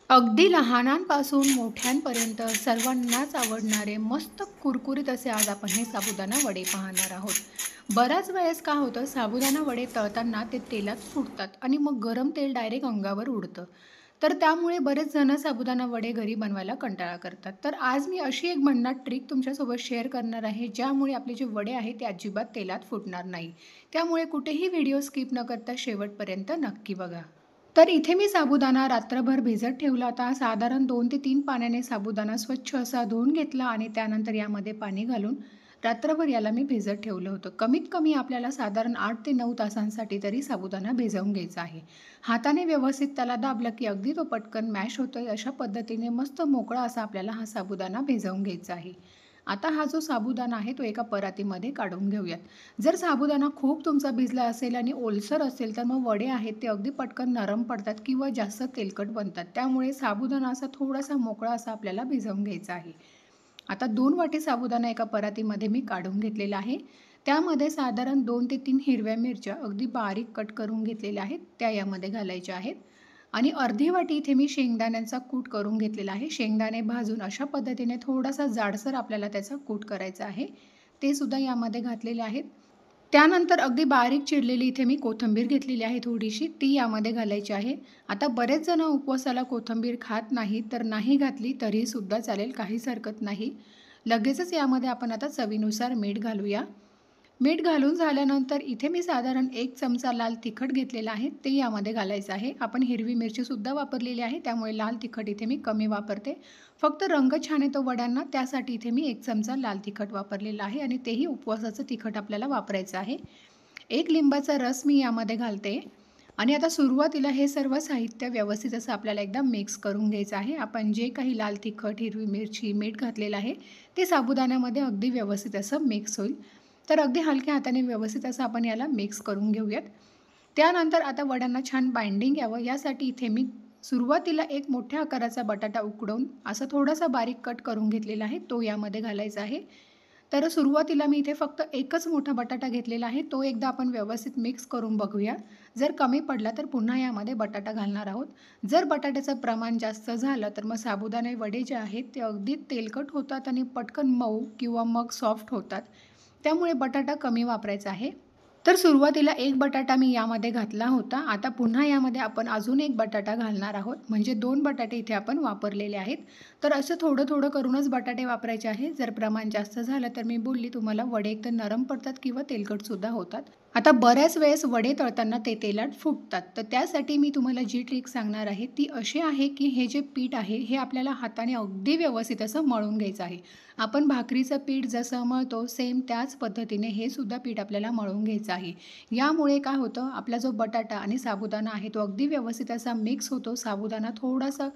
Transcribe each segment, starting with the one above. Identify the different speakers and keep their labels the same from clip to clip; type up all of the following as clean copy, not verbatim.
Speaker 1: अगदी लहानांपासून मोठ्यांपर्यंत सर्वांनाच आवडणारे मस्त कुरकुरीत असे आज आपण हे साबुदाणा वडे पाहणार आहोत. बऱ्याच वेळेस काय होतं, साबुदाणा वडे तळताना ते तेलात फुटतात आणि मग गरम तेल डायरेक्ट अंगावर उडतं. तर त्यामुळे बरेच जण साबुदाणा वडे घरी बनवायला कंटाळा करतात. तर आज मी अशी एक भन्नाट ट्रिक तुमच्यासोबत शेअर करणार आहे, ज्यामुळे आपले जे वडे आहेत ते अजिबात तेलात फुटणार नाही. त्यामुळे कुठेही व्हिडिओ स्किप न करता शेवटपर्यंत नक्की बघा. तर इथे मी साबुदाणा रात्रभर भिजत ठेवला होता. साधारण 2 ते 3 पाण्याने साबुदाणा स्वच्छ असा धुवून घेतला आणि त्यानंतर यामध्ये पाणी घालून रात्रभर याला मी भिजत ठेवलं होतं. कमीत कमी आपल्याला साधारण 8 ते 9 तासांसाठी तरी साबुदाणा भिजवून घ्यायचा आहे. हाताने व्यवस्थित त्याला दाबलं की अगदी तो पटकन मॅश होतोय. अशा पद्धतीने मस्त मोकळा असा आपल्याला हा साबुदाणा भिजवून घ्यायचा आहे. आता हा जो साबुदाणा आहे तो एका परातीमध्ये काढून घेऊयात. जर साबुदाणा खूप तुमचा भिजला असेल आणि ओलसर असेल तर मग वडे आहेत ते अगदी पटकन नरम पडतात किंवा जास्त तेलकट बनतात. त्यामुळे साबुदाणा असा थोडासा मोकळा असा आपल्याला भिजवून घ्यायचा आहे. आता 2 वाटी साबुदाणा एका परातीमध्ये मी काढून घेतलेला आहे. त्यामध्ये साधारण 2 ते 3 हिरव्या मिरच्या अगदी बारीक कट करून घेतलेल्या आहेत, त्या यामध्ये घालायच्या आहेत. आणि अर्धी वाटी इथे मी शेंगदाण्यांचा कूट करून घेतलेला आहे. शेंगदाणे भाजून अशा पद्धतीने थोडासा जाडसर आपल्याला त्याचा कूट करायचा आहे. ते सुद्धा यामध्ये घातलेले आहेत. त्यानंतर अगदी बारीक चिरलेली इथे मी कोथिंबीर घेतलेली आहे थोडीशी, ती यामध्ये घालायची आहे. आता बरेच जण उपवासाला कोथिंबीर खात नाहीत, तर नाही घातली तरीसुद्धा चालेल, काहीच हरकत नाही. लगेचच यामध्ये आपण आता चवीनुसार मीठ घालूया. मीठ घालून झाल्यानंतर इथे मी साधारण 1 चमचा लाल तिखट घेतलेला आहे, ते यामध्ये घालायचं आहे. आपण हिरवी मिरचीसुद्धा वापरलेली आहे, त्यामुळे लाल तिखट इथे मी कमी वापरते. फक्त रंग छान येतो वड्यांना, त्यासाठी इथे मी 1 चमचा लाल तिखट वापरलेला आहे आणि तेही उपवासाचं तिखट आपल्याला वापरायचं आहे. 1 लिंबाचा रस मी यामध्ये घालते आणि आता सुरुवातीला हे सर्व साहित्य व्यवस्थित असं आपल्याला एकदा मिक्स करून घ्यायचं आहे. आपण जे काही लाल तिखट, हिरवी मिरची, मीठ घातलेलं आहे, ते साबुदाण्यामध्ये अगदी व्यवस्थित असं मिक्स होईल. तर अगदी हलक्या हाताने व्यवस्थित असं आपण याला मिक्स करून घेऊयात. त्यानंतर आता वड्यांना छान बाइंडिंग यावं यासाठी इथे मी सुरुवातीला एक मोठ्या आकाराचा बटाटा उकडवून असा थोडासा बारीक कट करून घेतलेला आहे, तो यामध्ये घालायचा आहे. तर सुरुवातीला मी इथे फक्त एकच मोठा बटाटा घेतलेला आहे, तो एकदा आपण व्यवस्थित मिक्स करून बघूया. जर कमी पडला तर पुन्हा यामध्ये बटाटा घालणार आहोत. जर बटाट्याचं प्रमाण जास्त झालं तर मग साबुदाणे वडे जे आहेत ते अगदी तेलकट होतात आणि पटकन मऊ किंवा मग सॉफ्ट होतात. त्यामुळे बटाटा कमी वापरायचा आहे. तर सुरुवातीला 1 बटाटा मी यामध्ये घातला होता. आता पुन्हा यामध्ये आपण अजून 1 बटाटा घालणार आहोत. म्हणजे 2 बटाटे इथे आपण वापरलेले आहेत. तर असं थोडं-थोडं करूनच बटाटे वापरायचे आहे. जर प्रमाण जास्त झालं तर मी बोलली तुम्हाला वडे एकतर नरम पडतात किंवा तेलकटसुद्धा होतात. आता बऱ्याच वेळेस वडे तळताना ते तेलात फुटतात. तर त्यासाठी मी तुम्हाला जी ट्रिक सांगणार आहे ती अशी आहे की हे जे पीठ आहे हे आपल्याला हाताने अगदी व्यवस्थित असं मळून घ्यायचं आहे. आपण भाकरीचं पीठ जसं मळतो सेम त्याच पद्धतीने हे सुद्धा पीठ आपल्याला मळून घ्यायचं आहे. यामुळे काय होतं, आपला जो बटाटा आणि साबुदाणा आहे तो अगदी व्यवस्थित असा मिक्स होतो. साबुदाणा थोडासा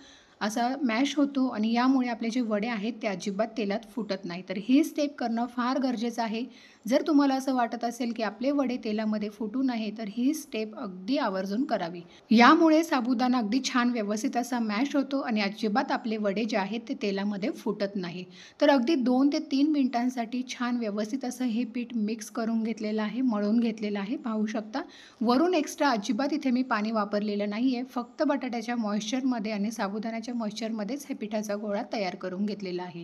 Speaker 1: असा मॅश होतो आणि यामुळे आपले जे वडे आहेत ते अजिबात तेलात फुटत नाही. तर ही स्टेप करणं फार गरजेचं आहे. जर तुम्हाला असं वाटत असेल की आपले वडे तेलामध्ये फुटू नये तर ही स्टेप अगदी आवर्जून करावी. यामुळे साबुदाणा अगदी छान व्यवस्थित असा मॅश होतो आणि अजिबात आपले वडे जे आहेत ते तेलामध्ये फुटत नाही. तर अगदी 2 ते 3 मिनिटांसाठी छान व्यवस्थित असं हे पीठ मिक्स करून घेतलेलं आहे, मळून घेतलेलं आहे. पाहू शकता. वरून एक्स्ट्रा अजिबात इथे मी पाणी वापरलेलं नाही आहे. फक्त बटाट्याच्या मॉइश्चरमध्ये आणि साबुदाण्याच्या मॉइश्चरमध्येच हे पिठाचा गोळा तयार करून घेतलेला आहे.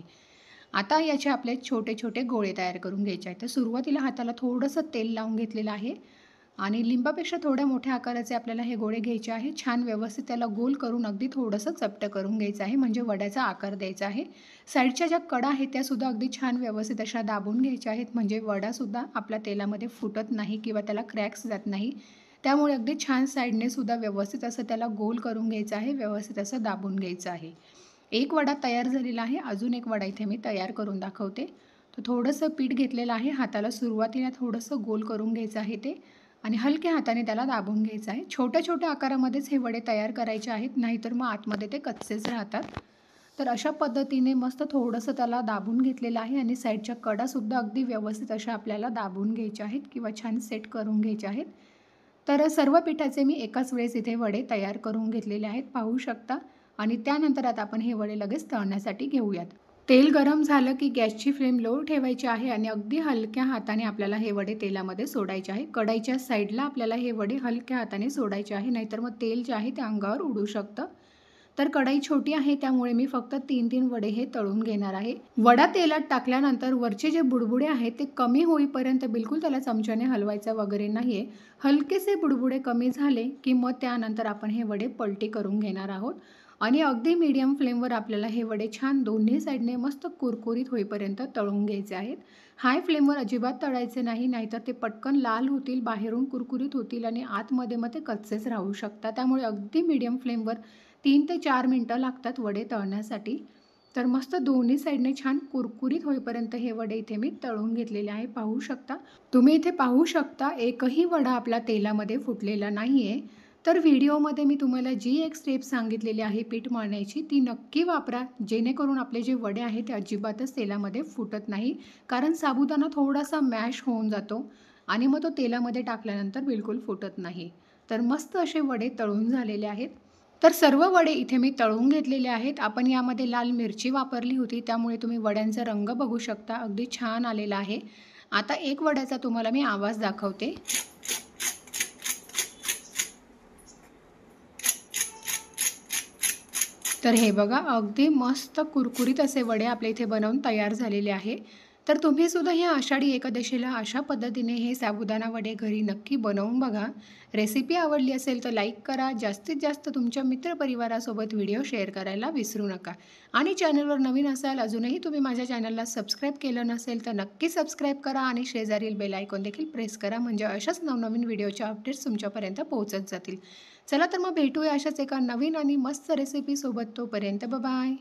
Speaker 1: आता याचे आपले छोटे-छोटे गोळे तयार करून घ्यायचे आहेत. तर सुरुवातीला हाताला थोडंसं तेल लावून घेतलेलं आहे आणि लिंबापेक्षा थोड्या मोठ्या आकाराचे आपल्याला हे गोळे घ्यायचे आहे. छान व्यवस्थित त्याला गोल करून अगदी थोडंसं चपटं करून घ्यायचं आहे, म्हणजे वड्याचा आकार द्यायचा आहे. साईडच्या ज्या कडा आहेत त्यासुद्धा अगदी छान व्यवस्थित अशा दाबून घ्यायच्या आहेत, म्हणजे वडासुद्धा आपल्या तेलामध्ये फुटत नाही किंवा त्याला क्रॅक्स जात नाही. त्यामुळे अगदी छान साईडने सुद्धा व्यवस्थित असं त्याला गोल करून घ्यायचं आहे, व्यवस्थित असं दाबून घ्यायचं आहे. एक वडा तयार झालेला आहे. अजून एक वडा इथे मी तयार करून दाखवते. तर थोडंसं पीठ घेतलेलं आहे. हाताला सुरुवातीला थोडंसं गोल करून घ्यायचं आहे ते आणि हलक्या हाताने त्याला दाबून घ्यायचं आहे. छोट्या-छोट्या आकारामध्येच हे वडे तयार करायचे आहेत, नाहीतर मग आतमध्ये ते कच्चेच राहतात. तर अशा पद्धतीने मस्त थोडंसं त्याला दाबून घेतलेलं आहे आणि साईडच्या कडासुद्धा अगदी व्यवस्थित अशा आपल्याला दाबून घ्यायच्या आहेत किंवा छान सेट करून घ्यायचे आहेत. तर सर्व पिठाचे मी एकाच वेळेस इथे वडे तयार करून घेतलेले आहेत, पाहू शकता. आणि त्यानंतर आता आपण हे वडे लगेच तळण्यासाठी घेऊयात. तेल गरम झालं की गॅसची फ्लेम लो ठेवायची आहे आणि अगदी हलक्या हाताने आपल्याला हे वडे तेलामध्ये सोडायचे आहे. कढईच्या साईडला आपल्याला हे वडे हलक्या हाताने सोडायचे आहे, नाहीतर मग तेल जे आहे ते अंगावर उडू शकतं. तर कढई छोटी आहे त्यामुळे मी फक्त 3-3 वडे हे तळून घेणार आहे. वडा तेलात टाकल्यानंतर वरचे जे बुडबुडे आहेत ते कमी होईपर्यंत बिलकुल त्याला चमच्याने हलवायचं वगैरे नाहीये. हलकेसे बुडबुडे कमी झाले की मग त्यानंतर आपण हे वडे पलटी करून घेणार आहोत आणि अगदी मीडियम फ्लेमवर आपल्याला हे वडे छान दोन्ही साईडने मस्त कुरकुरीत होईपर्यंत तळून घ्यायचे आहेत. हाय फ्लेमवर अजिबात तळायचे नाही, नाहीतर ते पटकन लाल होतील, बाहेरून कुरकुरीत होतील आणि आतमध्ये मग ते कच्चेच राहू शकतात. त्यामुळे अगदी मीडियम फ्लेमवर 3 ते 4 मिनटं लागतात वडे तळण्यासाठी. तर मस्त दोन्ही साईडने छान कुरकुरीत होईपर्यंत हे वडे इथे मी तळून घेतलेले आहे, पाहू शकता. तुम्ही इथे पाहू शकता एकही वडा आपला तेलामध्ये फुटलेला नाही आहे. तर व्हिडिओमध्ये मी तुम्हाला जी एक स्टेप सांगितलेली आहे पीठ मळण्याची ती नक्की वापरा, जेणेकरून आपले जे वडे आहेत ते अजिबातच तेलामध्ये फुटत नाही. कारण साबुदाणा थोडासा मॅश होऊन जातो आणि मग तो तेलामध्ये टाकल्यानंतर बिलकुल फुटत नाही. तर मस्त असे वडे तळून झालेले आहेत. तर सर्व वडे इथे मी तळून घेतलेले आहेत. आपण यामध्ये लाल मिरची वापरली होती त्यामुळे तुम्ही वड्यांचा रंग बघू शकता, अगदी छान आलेला आहे. आता एक वड्याचा तुम्हाला मी आवाज दाखवते. तर हे बघा अगदी मस्त कुरकुरीत असे वडे आपल्या इथे बनवून तयार झालेले आहे. तर तुम्ही सुद्धा ह्या आषाढी एकादशीला अशा पद्धतीने हे साबुदाणा वडे घरी नक्की बनवून बघा. रेसिपी आवडली असेल तर लाईक करा, जास्तीत जास्त तुमच्या मित्रपरिवारासोबत व्हिडिओ शेअर करायला विसरू नका. आणि चॅनलवर नवीन असाल, अजूनही तुम्ही माझ्या चॅनलला सबस्क्राईब केलं नसेल तर नक्की सबस्क्राईब करा आणि शेजारील बेल आयकॉन देखील प्रेस करा, म्हणजे अशाच नवनवीन व्हिडिओच्या अपडेट्स तुमच्यापर्यंत पोहोचत जातील. चला तर मग भेटूया अशाच एका नवीन आणि मस्त रेसिपीसोबत. तोपर्यंत बाय.